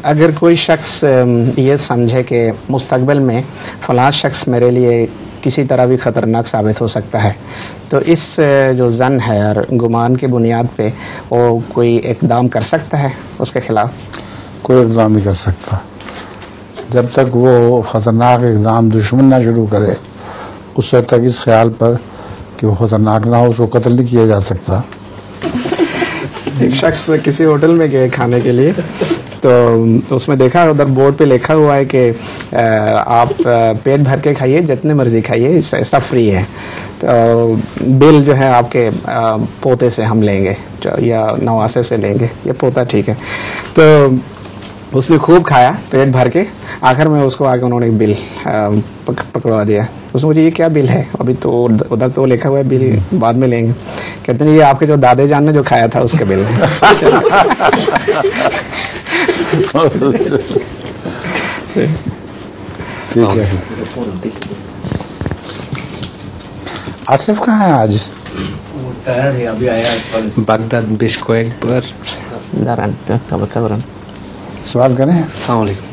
अगर कोई शख्स ये समझे कि मुस्तकबिल में फ़लाँ शख्स मेरे लिए किसी तरह भी ख़तरनाक साबित हो सकता है, तो इस जो ज़न है और गुमान की बुनियाद पे वो कोई इक़दाम कर सकता है उसके ख़िलाफ़? कोई इक़दाम नहीं कर सकता जब तक वो ख़तरनाक इक़दाम दुश्मन ना शुरू करे। उस वक्त तक इस ख्याल पर कि वो ख़तरनाक ना हो उसको कत्ल नहीं किया जा सकता। एक शख्स किसी होटल में गए खाने के लिए, तो उसमें देखा उधर बोर्ड पे लिखा हुआ है कि आप पेट भर के खाइए, जितने मर्जी खाइए, सब फ्री है। तो बिल जो है आपके पोते से हम लेंगे या नवासे से लेंगे, ये पोता ठीक है। तो उसने खूब खाया पेट भर के, आखिर में उसको आके उन्होंने बिल पकड़वा दिया। उसने मुझे ये क्या बिल है, अभी तो उधर तो लिखा हुआ है बिल बाद में लेंगे। कहते हैं ये आपके जो दादे जान ने जो खाया था उसके बिल है। ठीक है। आसिफ कहाँ है आज? अभी आया बागदाद बेश को एक बार। सवाल सवाल करें। अस्सलाम वालेकुम।